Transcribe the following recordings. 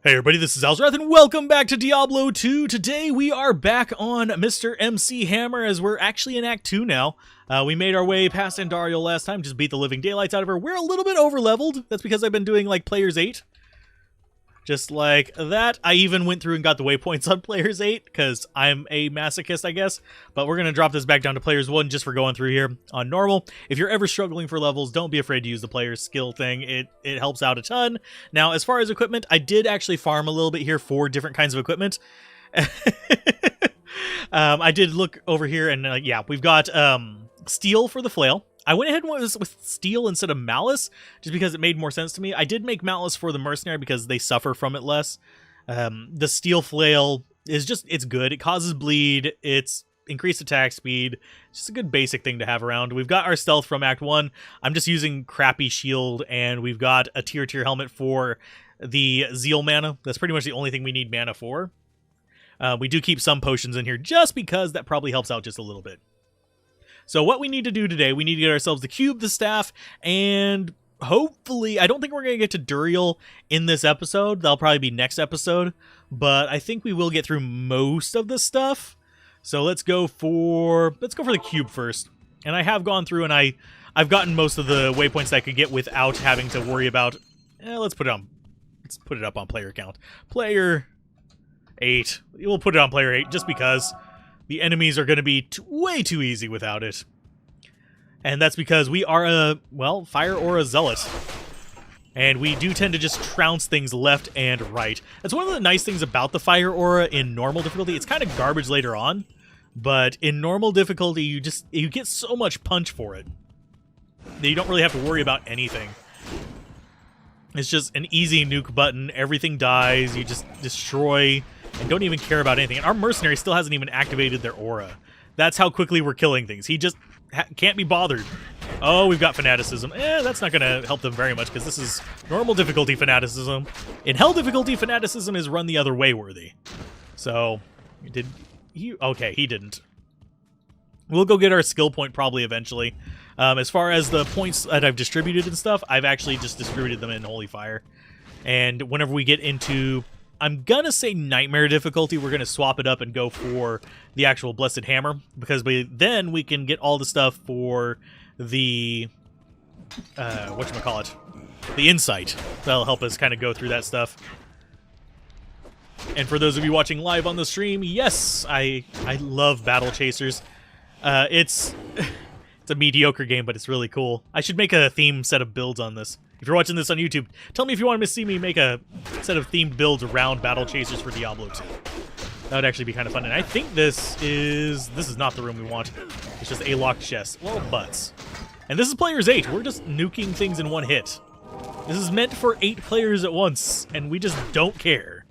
Hey everybody, this is Alzorath, and welcome back to Diablo 2. Today we are back on Mr. MC Hammer, as we're actually in Act 2 now. We made our way past Duriel last time, just beat the living daylights out of her. We're a little bit over-leveled. That's because I've been doing, like, Players 8. Just like that. I even went through and got the waypoints on Players 8, because I'm a masochist, I guess. But we're going to drop this back down to Players 1 just for going through here on normal. If you're ever struggling for levels, don't be afraid to use the Players skill thing. It helps out a ton. Now, as far as equipment, I did actually farm a little bit here for different kinds of equipment. I did look over here, and yeah, we've got steel for the flail. I went ahead and went with steel instead of malice, just because it made more sense to me. I did make malice for the mercenary because they suffer from it less. The steel flail is just, it's good. It causes bleed. It's increased attack speed. It's just a good basic thing to have around. We've got our stealth from Act 1. I'm just using crappy shield, and we've got a tier helmet for the zeal mana. That's pretty much the only thing we need mana for. We do keep some potions in here just because that probably helps out just a little bit. So what we need to do today, we need to get ourselves the cube, the staff, and hopefully, I don't think we're going to get to Duriel in this episode. That'll probably be next episode, but I think we will get through most of the stuff. So let's go for the cube first. And I have gone through and I've gotten most of the waypoints that I could get without having to worry about. Let's put it up on player count. Player 8. We'll put it on player 8 just because the enemies are going to be way too easy without it. And that's because we are a, well, fire aura zealot. And we do tend to just trounce things left and right. That's one of the nice things about the fire aura in normal difficulty. It's kind of garbage later on, but in normal difficulty, you get so much punch for it that you don't really have to worry about anything. It's just an easy nuke button. Everything dies. You just destroy and don't even care about anything. And our mercenary still hasn't even activated their aura. That's how quickly we're killing things. He just can't be bothered. Oh, we've got fanaticism. That's not going to help them very much because this is normal difficulty fanaticism. In hell difficulty, fanaticism is run the other way worthy. So, did he? Okay, he didn't. We'll go get our skill point probably eventually. As far as the points that I've distributed and stuff, I've actually just distributed them in Holy Fire. And whenever we get into, I'm gonna say Nightmare difficulty, we're gonna swap it up and go for the actual Blessed Hammer, because then we can get all the stuff for the whatchamacallit, the Insight. That'll help us kind of go through that stuff. And for those of you watching live on the stream, yes, I love Battle Chasers. It's a mediocre game, but it's really cool. I should make a theme set of builds on this. If you're watching this on YouTube, tell me if you want to see me make a set of themed builds around Battle Chasers for Diablo 2. That would actually be kind of fun. And I think this is not the room we want. It's just a locked chest. Well, butts. And this is Players 8. We're just nuking things in one hit. This is meant for 8 players at once, and we just don't care.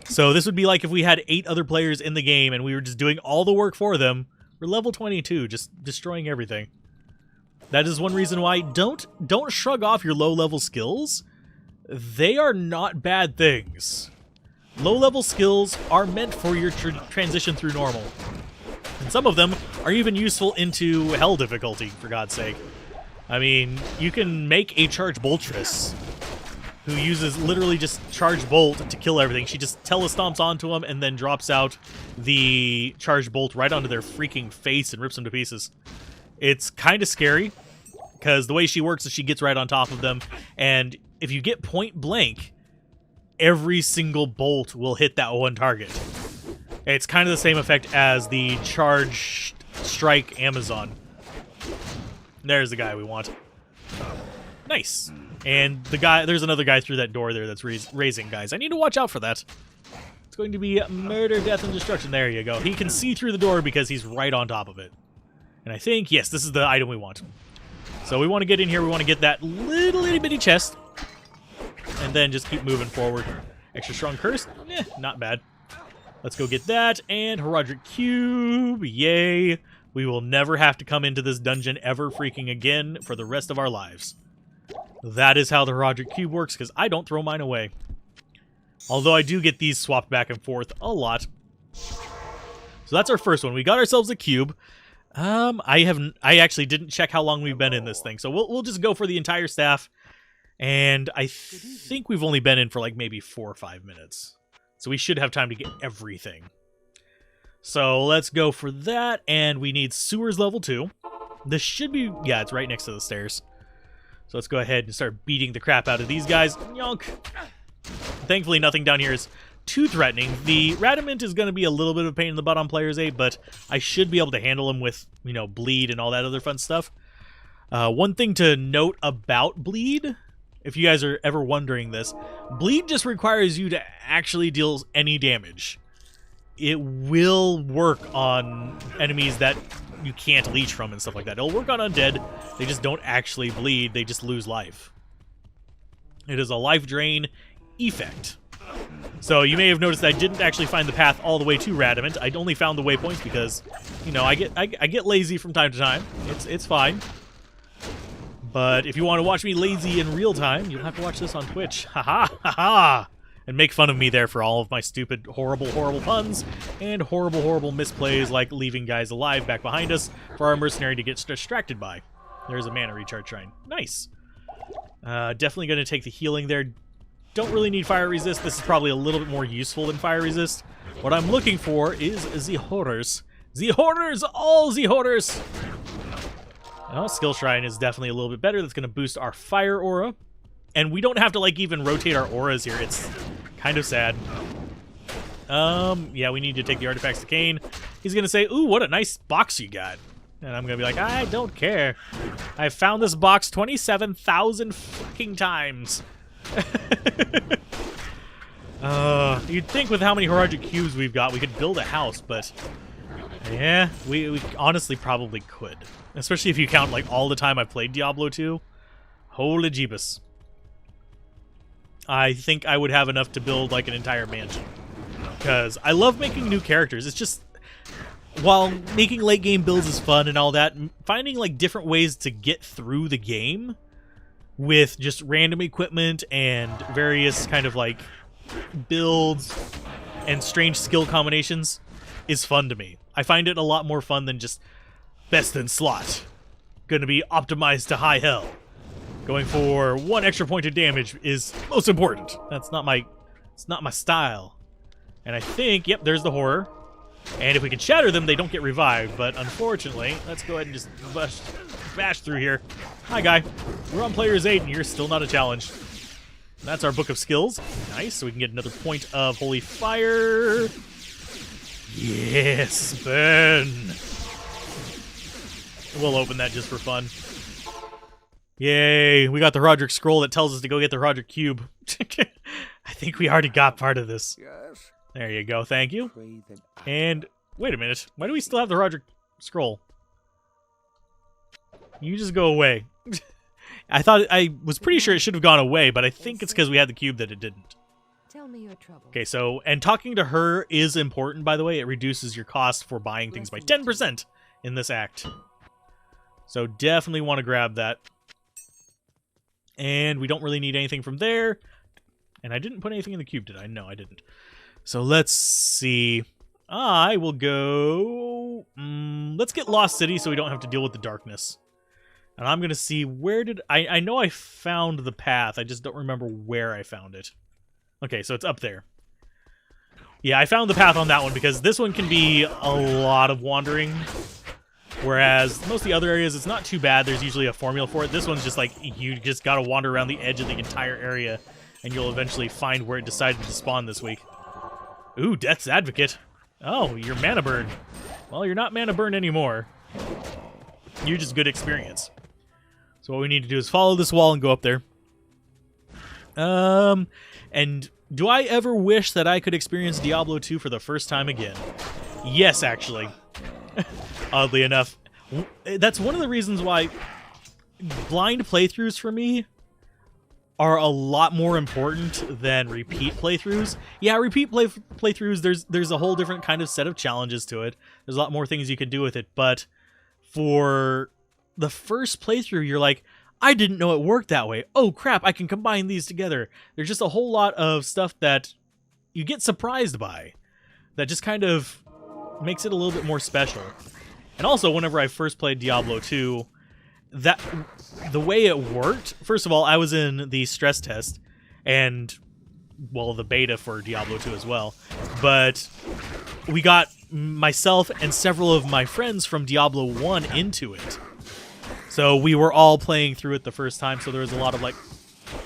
So this would be like if we had 8 other players in the game and we were just doing all the work for them. We're level 22, just destroying everything. That is one reason why don't shrug off your low-level skills. They are not bad things. Low-level skills are meant for your transition through normal. And some of them are even useful into hell difficulty, for God's sake. I mean, you can make a Charge Boltress who uses literally just Charge Bolt to kill everything. She just telestomps onto them and then drops out the Charge Bolt right onto their freaking face and rips them to pieces. It's kind of scary, because the way she works is she gets right on top of them, and if you get point blank, every single bolt will hit that one target. It's kind of the same effect as the Charge Strike Amazon. There's the guy we want. Nice. And there's another guy through that door there that's raising guys. I need to watch out for that. It's going to be murder, death, and destruction. There you go. He can see through the door because he's right on top of it. And I think, yes, this is the item we want. So we want to get in here. We want to get that little itty bitty chest. And then just keep moving forward. Extra strong curse? Not bad. Let's go get that. And Herodric Cube. Yay. We will never have to come into this dungeon ever freaking again for the rest of our lives. That is how the Herodric Cube works, because I don't throw mine away. Although I do get these swapped back and forth a lot. So that's our first one. We got ourselves a cube. I actually didn't check how long we've been in this thing, so we'll just go for the entire staff. And I think we've only been in for like maybe 4 or 5 minutes. So we should have time to get everything. So let's go for that. And we need sewers level 2. This should be... yeah, it's right next to the stairs. So let's go ahead and start beating the crap out of these guys. Yonk! Thankfully, nothing down here is too threatening. The Radamant is going to be a little bit of a pain in the butt on players 8, but I should be able to handle him with, you know, bleed and all that other fun stuff. One thing to note about bleed, if you guys are ever wondering this, bleed just requires you to actually deal any damage. It will work on enemies that you can't leech from and stuff like that. It'll work on undead. They just don't actually bleed. They just lose life. It is a life drain effect. So you may have noticed that I didn't actually find the path all the way to Radamant. I only found the waypoints because, you know, I get lazy from time to time. It's fine. But if you want to watch me lazy in real time, you'll have to watch this on Twitch. Ha ha. And make fun of me there for all of my stupid, horrible puns and horrible misplays like leaving guys alive back behind us for our mercenary to get distracted by. There's a mana recharge shrine. Nice. Definitely going to take the healing there. Don't really need fire resist. This is probably a little bit more useful than fire resist. What I'm looking for is the horrors. The horrors! All the horrors! Oh, skill shrine is definitely a little bit better. That's going to boost our fire aura. And we don't have to, like, even rotate our auras here. It's kind of sad. Yeah, we need to take the artifacts to Kane. He's going to say, ooh, what a nice box you got. And I'm going to be like, I don't care. I found this box 27,000 fucking times. You'd think with how many Heraldic cubes we've got, we could build a house, but yeah, we honestly probably could. Especially if you count, like, all the time I've played Diablo 2. Holy jeebus. I think I would have enough to build, like, an entire mansion. Because I love making new characters. It's just, while making late game builds is fun and all that, finding, like, different ways to get through the game with just random equipment and various kind of, like, builds and strange skill combinations is fun to me. I find it a lot more fun than just best in slot. Gonna be optimized to high hell. Going for 1 extra point of damage is most important. It's not my style. And I think, yep, there's the horror. And if we can shatter them, they don't get revived. But unfortunately, let's go ahead and just bash through here. Hi, guy. We're on players 8, and you're still not a challenge. That's our book of skills. Nice, so we can get another point of holy fire. Yes, burn. We'll open that just for fun. Yay, we got the Roderick scroll that tells us to go get the Roderick cube. I think we already got part of this. Yes. There you go, thank you. And, wait a minute, why do we still have the Roderick scroll? You just go away. I was pretty sure it should have gone away, but I think it's because we had the cube that it didn't. Tell me your trouble. Okay, so, and talking to her is important, by the way. It reduces your cost for buying things by 10% in this act. So definitely want to grab that. And we don't really need anything from there. And I didn't put anything in the cube, did I? No, I didn't. So let's see. I will go... let's get Lost City so we don't have to deal with the darkness. And I'm going to see where did... I know I found the path. I just don't remember where I found it. Okay, so it's up there. Yeah, I found the path on that one because this one can be a lot of wandering. Whereas most of the other areas, it's not too bad. There's usually a formula for it. This one's just like, you just gotta wander around the edge of the entire area, and you'll eventually find where it decided to spawn this week. Ooh, Death's Advocate. Oh, you're mana burn. Well, you're not mana burn anymore. You're just good experience. So what we need to do is follow this wall and go up there. And do I ever wish that I could experience Diablo 2 for the first time again? Yes, actually. Oddly enough. That's one of the reasons why blind playthroughs for me are a lot more important than repeat playthroughs. Yeah, repeat playthroughs, there's a whole different kind of set of challenges to it. There's a lot more things you can do with it, but for the first playthrough, you're like, I didn't know it worked that way. Oh crap, I can combine these together. There's just a whole lot of stuff that you get surprised by that just kind of makes it a little bit more special. And also, whenever I first played Diablo 2, that the way it worked, first of all, I was in the stress test and, well, the beta for Diablo 2 as well, but we got myself and several of my friends from Diablo 1 into it. So we were all playing through it the first time, so there was a lot of, like,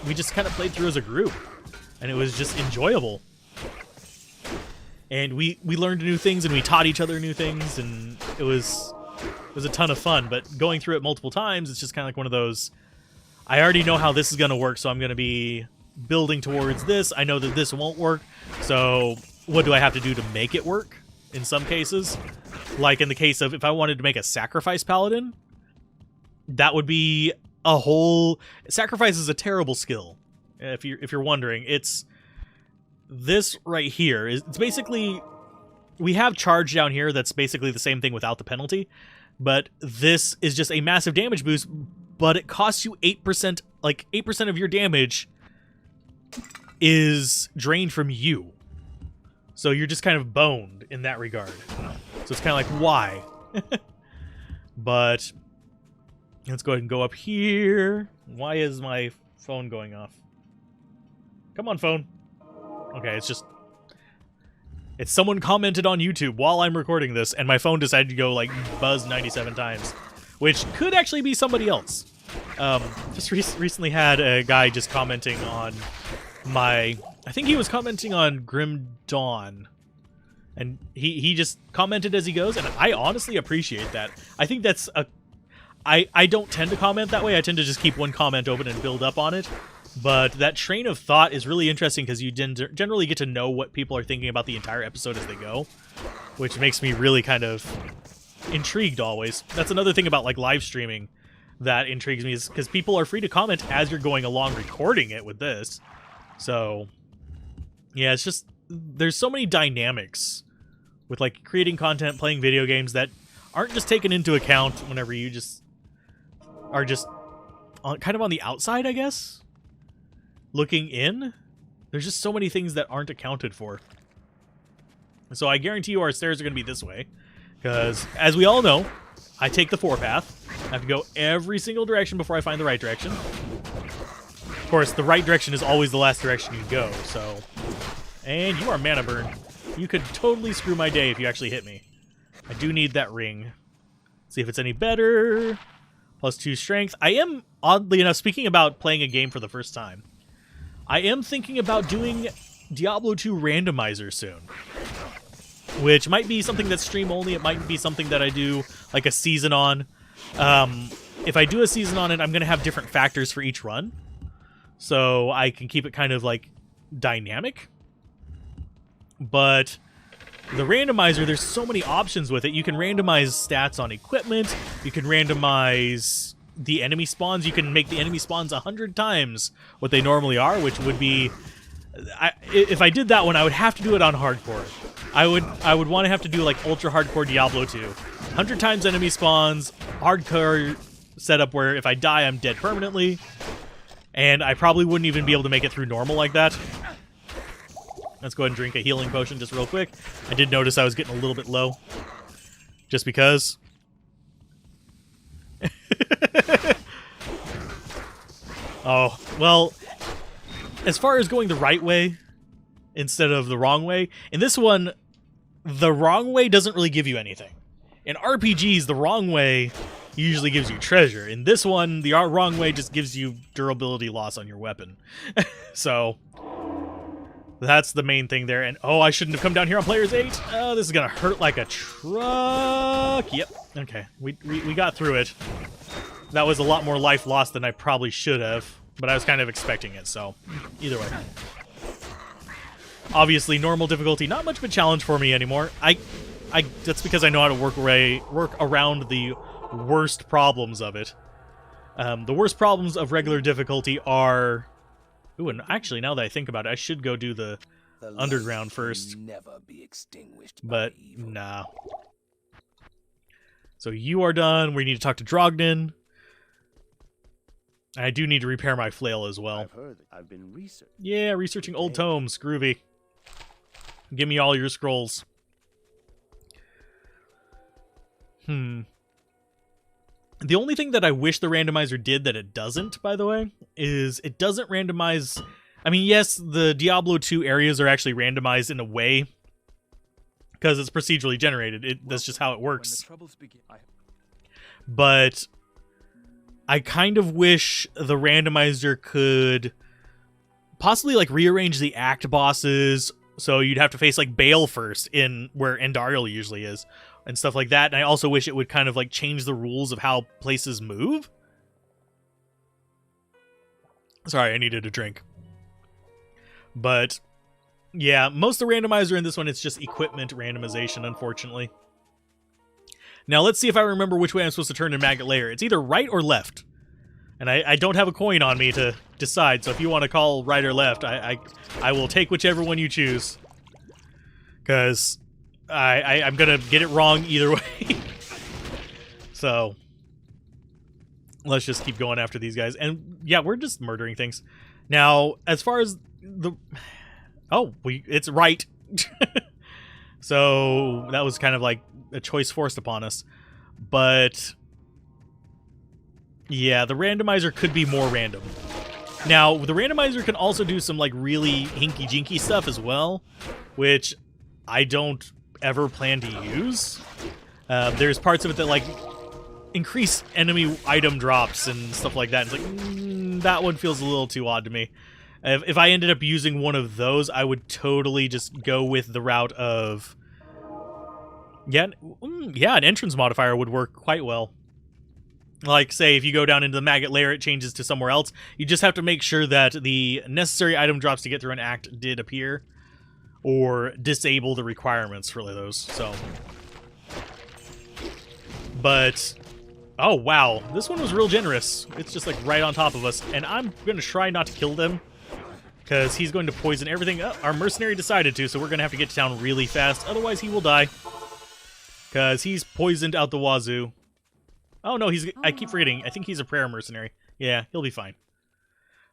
we just kind of played through as a group, and it was just enjoyable. And we learned new things, and we taught each other new things, and it was a ton of fun. But going through it multiple times, it's just kind of like one of those, I already know how this is going to work, so I'm going to be building towards this. I know that this won't work, so what do I have to do to make it work in some cases? Like in the case of if I wanted to make a sacrifice paladin, that would be a whole... Sacrifice is a terrible skill, if you're wondering. It's this right here. It's basically... We have charge down here that's basically the same thing without the penalty, but this is just a massive damage boost, but it costs you 8%, like 8% of your damage is drained from you. So you're just kind of boned in that regard. So it's kind of like, why? But let's go ahead and go up here. Why is my phone going off? Come on, phone. Okay, it's someone commented on YouTube while I'm recording this, and my phone decided to go, like, buzz 97 times, which could actually be somebody else. Just recently had a guy just commenting on my... I think he was commenting on Grim Dawn, and he just commented as he goes, and I honestly appreciate that. I think that's a... I don't tend to comment that way. I tend to just keep one comment open and build up on it. But that train of thought is really interesting because you generally get to know what people are thinking about the entire episode as they go, which makes me really kind of intrigued always. That's another thing about like live streaming that intrigues me, is because people are free to comment as you're going along recording it with this. So, yeah, it's just, there's so many dynamics with like creating content, playing video games that aren't just taken into account whenever you just are just kind of on the outside, I guess. Looking in, there's just so many things that aren't accounted for. So I guarantee you our stairs are going to be this way, because as we all know, I take the forepath. I have to go every single direction before I find the right direction. Of course, the right direction is always the last direction you go, so... And you are mana burn. You could totally screw my day if you actually hit me. I do need that ring. See if it's any better. +2 strength. I am, oddly enough, speaking about playing a game for the first time, I am thinking about doing Diablo 2 randomizer soon, which might be something that's stream only. It might be something that I do like a season on. If I do a season on it, I'm going to have different factors for each run, so I can keep it kind of like dynamic. But the randomizer, there's so many options with it. You can randomize stats on equipment. You can randomize the enemy spawns. You can make the enemy spawns 100 times what they normally are, which would be... if I did that one, I would have to do it on hardcore. I would want to have to do like ultra hardcore Diablo 2. 100 times enemy spawns, hardcore setup where if I die, I'm dead permanently. And I probably wouldn't even be able to make it through normal like that. Let's go ahead and drink a healing potion just real quick. I did notice I was getting a little bit low. Just because. Oh, well, as far as going the right way instead of the wrong way, in this one, the wrong way doesn't really give you anything. In RPGs, the wrong way usually gives you treasure. In this one, the wrong way just gives you durability loss on your weapon. So, that's the main thing there. And, oh, I shouldn't have come down here on Players 8. Oh, this is going to hurt like a truck. Yep. Okay. We got through it. That was a lot more life lost than I probably should have, but I was kind of expecting it, so either way. Obviously, normal difficulty, not much of a challenge for me anymore. That's because I know how to work around the worst problems of it. The worst problems of regular difficulty are... Ooh, and actually, now that I think about it, I should go do the underground first. Never be extinguished but, nah. So you are done. We need to talk to Drogden. I do need to repair my flail as well. I've been researching. Yeah, researching old tomes. Groovy. Give me all your scrolls. The only thing that I wish the randomizer did that it doesn't, by the way, is it doesn't randomize... I mean, yes, the Diablo 2 areas are actually randomized in a way, because it's procedurally generated. That's just how it works. But I kind of wish the randomizer could possibly like rearrange the act bosses, so you'd have to face like Baal first in where Duriel usually is, and stuff like that. And I also wish it would kind of like change the rules of how places move. Sorry, I needed a drink. But yeah, most of the randomizer in this one, it's just equipment randomization, unfortunately. Now let's see if I remember which way I'm supposed to turn in Maggot Lair. It's either right or left. And I don't have a coin on me to decide, so if you want to call right or left, I will take whichever one you choose. Because I'm going to get it wrong either way. So let's just keep going after these guys. And yeah, we're just murdering things. Now, as far as the... Oh, it's right. So that was kind of like a choice forced upon us. But yeah, the randomizer could be more random. Now, the randomizer can also do some like really hinky-jinky stuff as well, which I don't ever plan to use. There's parts of it that like increase enemy item drops and stuff like that. It's like, that one feels a little too odd to me. If I ended up using one of those, I would totally just go with the route of... Yeah, an entrance modifier would work quite well. Like, say, if you go down into the Maggot Lair, it changes to somewhere else. You just have to make sure that the necessary item drops to get through an act did appear, or disable the requirements for those, so... But... Oh, wow. This one was real generous. It's just, like, right on top of us. And I'm going to try not to kill them, because he's going to poison everything. Oh, our mercenary decided to, so we're going to have to get to town really fast. Otherwise, he will die. Because he's poisoned out the wazoo. Oh, no, he's... I keep forgetting. I think he's a prayer mercenary. Yeah, he'll be fine.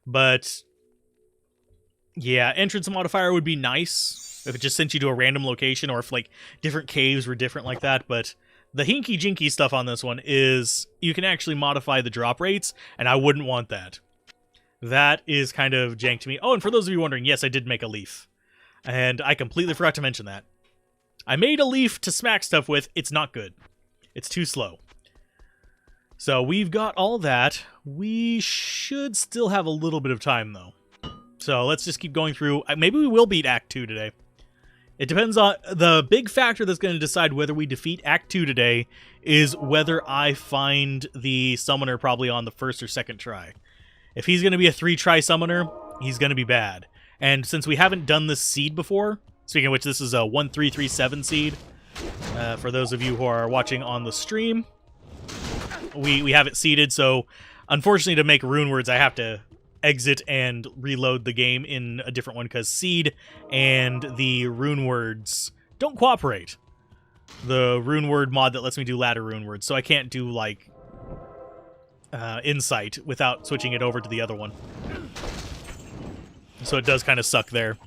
But... yeah, entrance modifier would be nice if it just sent you to a random location, or if, like, different caves were different like that, but... The hinky-jinky stuff on this one is you can actually modify the drop rates, and I wouldn't want that. That is kind of jank to me. Oh, and for those of you wondering, yes, I did make a leaf. And I completely forgot to mention that. I made a leaf to smack stuff with. It's not good. It's too slow. So we've got all that. We should still have a little bit of time, though. So let's just keep going through. Maybe we will beat Act 2 today. It depends on... The big factor that's going to decide whether we defeat Act 2 today is whether I find the summoner probably on the first or second try. If he's going to be a 3-try summoner, he's going to be bad. And since we haven't done this seed before, speaking of which, this is a 1337 seed, for those of you who are watching on the stream, we have it seeded, so unfortunately to make rune words, I have to exit and reload the game in a different one, because seed and the rune words don't cooperate. The rune word mod that lets me do ladder rune words, so I can't do, like, insight without switching it over to the other one. So it does kind of suck there.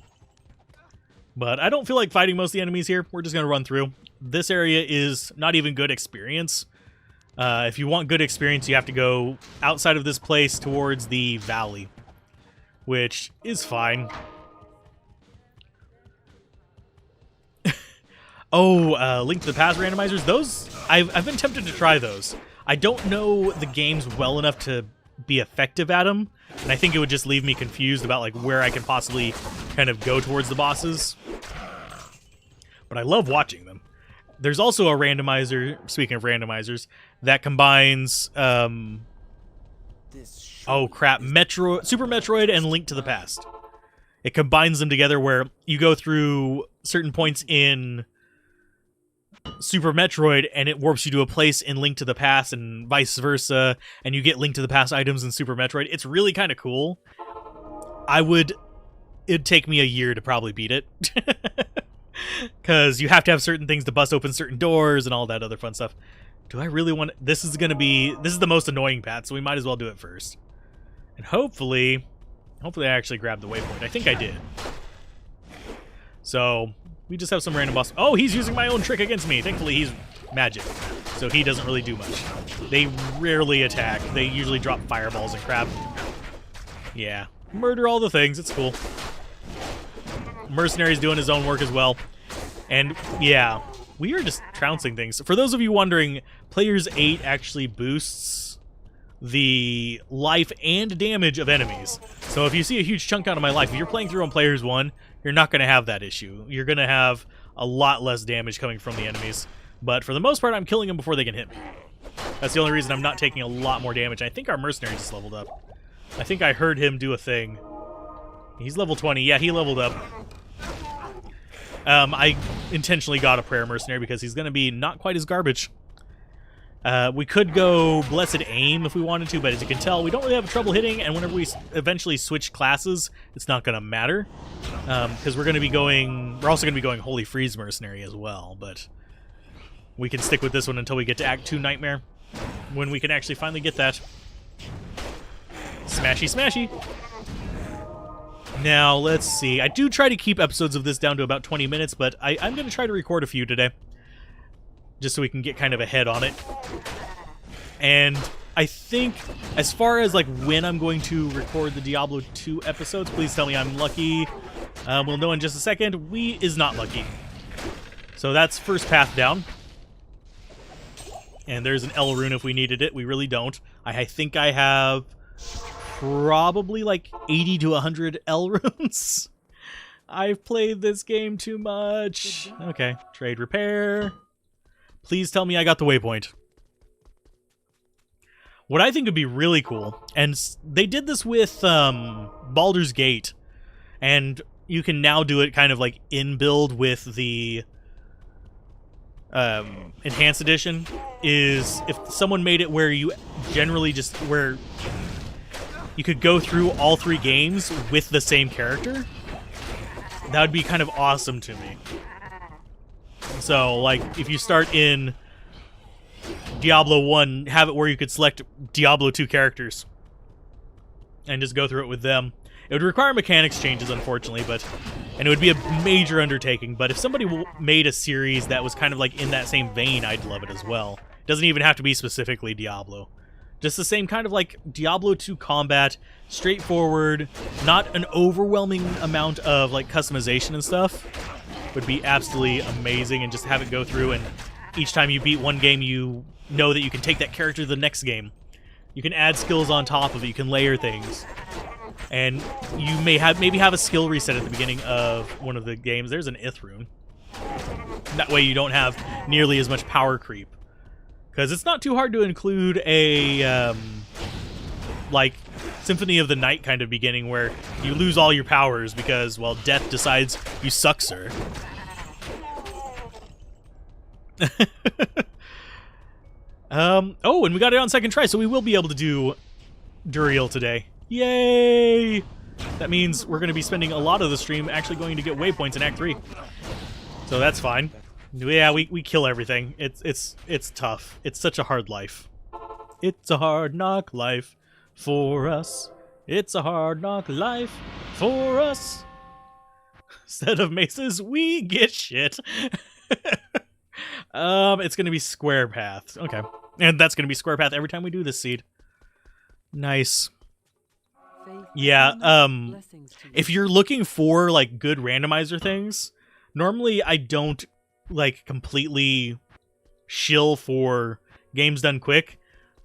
But I don't feel like fighting most of the enemies here. We're just going to run through. This area is not even good experience. If you want good experience, you have to go outside of this place towards the valley, which is fine. Link to the Past randomizers. Those, I've been tempted to try those. I don't know the games well enough to be effective at them, and I think it would just leave me confused about like where I can possibly kind of go towards the bosses. But I love watching them. There's also a randomizer, speaking of randomizers, that combines, oh crap, Super Metroid and Link to the Past. It combines them together where you go through certain points in Super Metroid and it warps you to a place in Link to the Past and vice versa, and you get Link to the Past items in Super Metroid. It's really kind of cool. It'd take me a year to probably beat it. Because you have to have certain things to bust open certain doors and all that other fun stuff. Do I really want... This is the most annoying path, so we might as well do it first. And hopefully I actually grabbed the waypoint. I think I did. So, we just have some random boss... Oh, he's using my own trick against me. Thankfully, he's magic, so he doesn't really do much. They rarely attack. They usually drop fireballs and crap. Yeah. Murder all the things. It's cool. Mercenary's doing his own work as well. And, yeah, we are just trouncing things. For those of you wondering, Players 8 actually boosts the life and damage of enemies. So if you see a huge chunk out of my life, if you're playing through on Players 1, you're not going to have that issue. You're going to have a lot less damage coming from the enemies. But for the most part, I'm killing them before they can hit me. That's the only reason I'm not taking a lot more damage. I think our mercenary just leveled up. I think I heard him do a thing. He's level 20. Yeah, he leveled up. I intentionally got a prayer mercenary because he's going to be not quite as garbage. We could go Blessed Aim if we wanted to, but as you can tell, we don't really have trouble hitting, and whenever we eventually switch classes, it's not going to matter. Because we're also going to be going Holy Freeze Mercenary as well, but we can stick with this one until we get to Act 2 Nightmare, when we can actually finally get that. Smashy, smashy. Now, let's see. I do try to keep episodes of this down to about 20 minutes, but I'm going to try to record a few today, just so we can get kind of ahead on it. And I think, as far as like when I'm going to record the Diablo 2 episodes, please tell me I'm lucky. We'll know in just a second. We is not lucky. So that's first path down. And there's an L rune if we needed it. We really don't. I think I have probably like 80 to 100 L runes. I've played this game too much. Okay, trade repair. Please tell me I got the waypoint. What I think would be really cool, and they did this with Baldur's Gate, and you can now do it kind of like in build with the Enhanced Edition, is if someone made it where you generally just, where you could go through all 3 games with the same character, that would be kind of awesome to me. So, like, if you start in Diablo 1, have it where you could select Diablo 2 characters and just go through it with them. It would require mechanics changes, unfortunately, and it would be a major undertaking, but if somebody made a series that was kind of like in that same vein, I'd love it as well. It doesn't even have to be specifically Diablo. Just the same kind of like Diablo 2 combat, straightforward, not an overwhelming amount of like customization and stuff. Would be absolutely amazing, and just have it go through, and each time you beat one game, you know that you can take that character to the next game. You can add skills on top of it, you can layer things. And you may maybe have a skill reset at the beginning of one of the games. There's an Ith rune. That way you don't have nearly as much power creep. Because it's not too hard to include a, like, Symphony of the Night kind of beginning where you lose all your powers because, well, death decides you suck, sir. Oh, and we got it on second try, so we will be able to do Duriel today. Yay! That means we're going to be spending a lot of the stream actually going to get waypoints in Act 3. So that's fine. Yeah, we kill everything. It's tough. It's such a hard life. It's a hard knock life for us. It's a hard knock life for us. Instead of maces, we get shit. It's going to be square path. Okay. And that's going to be square path every time we do this seed. Nice. Yeah, if you're looking for, like, good randomizer things, normally I don't, like, completely shill for games done quick,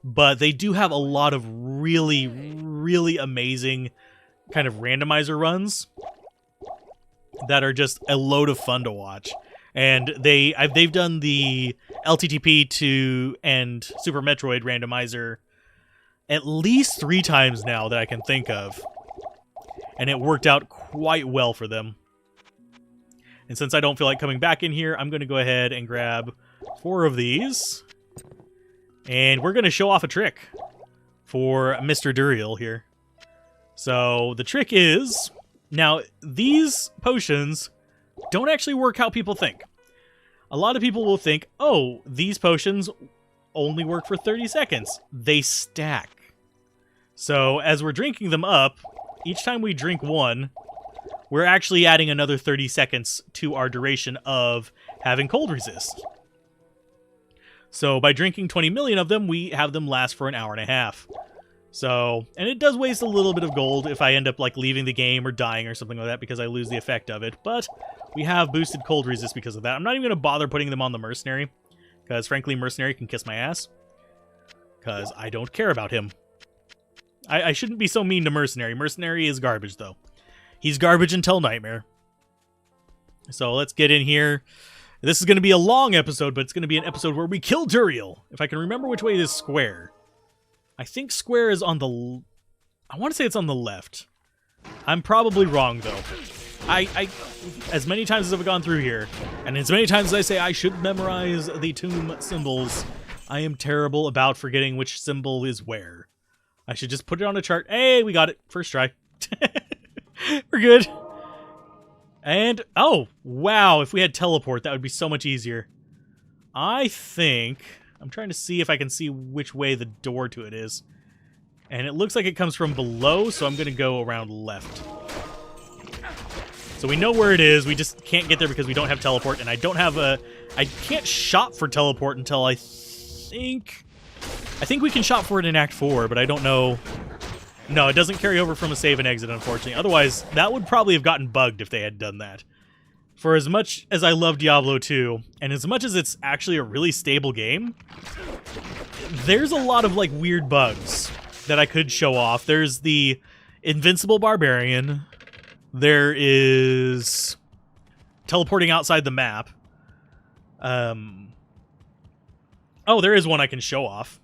but they do have a lot of really, really amazing kind of randomizer runs that are just a load of fun to watch. And they've done the LTTP 2 and Super Metroid randomizer at least 3 times now that I can think of. And it worked out quite well for them. And since I don't feel like coming back in here, I'm going to go ahead and grab 4 of these. And we're going to show off a trick for Mr. Duriel here. So the trick is, now these potions don't actually work how people think. A lot of people will think, oh, these potions only work for 30 seconds. They stack. So as we're drinking them up, each time we drink one, we're actually adding another 30 seconds to our duration of having cold resist. So by drinking 20 million of them, we have them last for an hour and a half. So, and it does waste a little bit of gold if I end up like leaving the game or dying or something like that because I lose the effect of it. But we have boosted cold resist because of that. I'm not even going to bother putting them on the mercenary because frankly, mercenary can kiss my ass because I don't care about him. I shouldn't be so mean to mercenary. Mercenary is garbage though. He's garbage until nightmare. So let's get in here. This is going to be a long episode, but it's going to be an episode where we kill Duriel. If I can remember which way is square. I think square is on the... I want to say it's on the left. I'm probably wrong, though. I as many times as I've gone through here, and as many times as I say I should memorize the tomb symbols, I am terrible about forgetting which symbol is where. I should just put it on a chart. Hey, we got it. First try. We're good. And, oh, wow, if we had teleport, that would be so much easier. I think... I'm trying to see if I can see which way the door to it is. And it looks like it comes from below, so I'm going to go around left. So we know where it is, we just can't get there because we don't have teleport, and I don't have a... I can't shop for teleport until I think we can shop for it in Act 4, but I don't know... No, it doesn't carry over from a save and exit, unfortunately. Otherwise, that would probably have gotten bugged if they had done that. For as much as I love Diablo 2, and as much as it's actually a really stable game, there's a lot of, like, weird bugs that I could show off. There's the Invincible Barbarian. There is teleporting outside the map. Oh, there is one I can show off.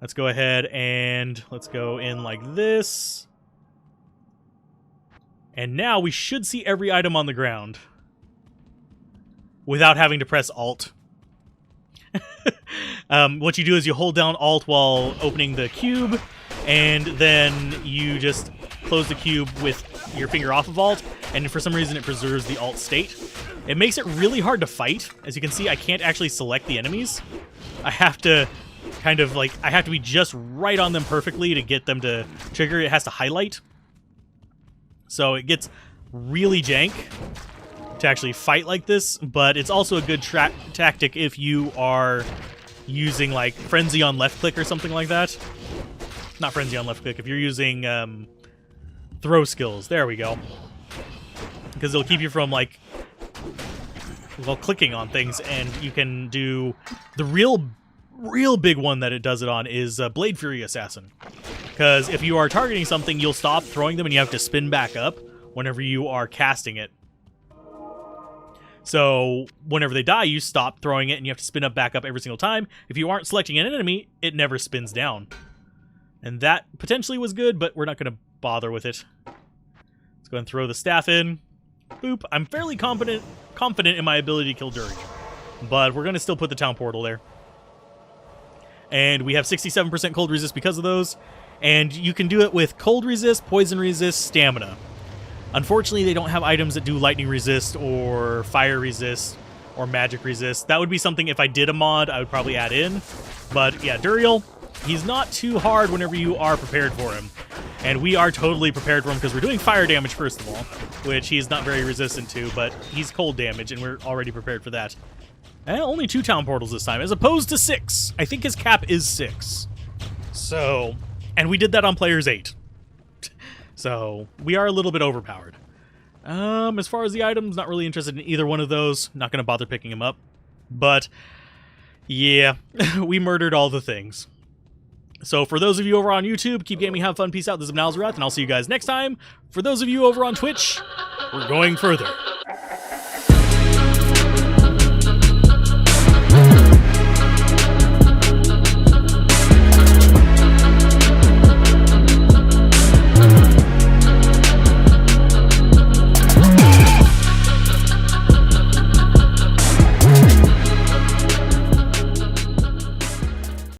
Let's go ahead and let's go in like this. And now we should see every item on the ground without having to press Alt. What you do is you hold down Alt while opening the cube, and then you just close the cube with your finger off of Alt, and for some reason it preserves the Alt state. It makes it really hard to fight. As you can see, I can't actually select the enemies. I have to kind of like, I have to be just right on them perfectly to get them to trigger. It has to highlight. So it gets really jank to actually fight like this, but it's also a good tactic if you are using like Frenzy on left click or something like that. Not Frenzy on left click, if you're using throw skills. There we go. Because it'll keep you from like, well, clicking on things, and you can do the real big one that it does it on is Blade Fury Assassin. Because if you are targeting something, you'll stop throwing them and you have to spin back up whenever you are casting it. So whenever they die, you stop throwing it and you have to spin up back up every single time. If you aren't selecting an enemy, it never spins down. And that potentially was good, but we're not going to bother with it. Let's go and throw the staff in. Boop. I'm fairly confident in my ability to kill Duriel, but we're going to still put the town portal there. And we have 67% cold resist because of those. And you can do it with cold resist, poison resist, stamina. Unfortunately, they don't have items that do lightning resist or fire resist or magic resist. That would be something if I did a mod, I would probably add in. But yeah, Duriel, he's not too hard whenever you are prepared for him. And we are totally prepared for him because we're doing fire damage first of all, which he's not very resistant to, but he's cold damage and we're already prepared for that. Only 2 town portals this time, as opposed to 6. I think his cap is 6. So, and we did that on players 8. So, we are a little bit overpowered. As far as the items, not really interested in either one of those. Not going to bother picking them up. But, yeah, we murdered all the things. So, for those of you over on YouTube, keep gaming, have fun, peace out. This is Alzorath, and I'll see you guys next time. For those of you over on Twitch, we're going further.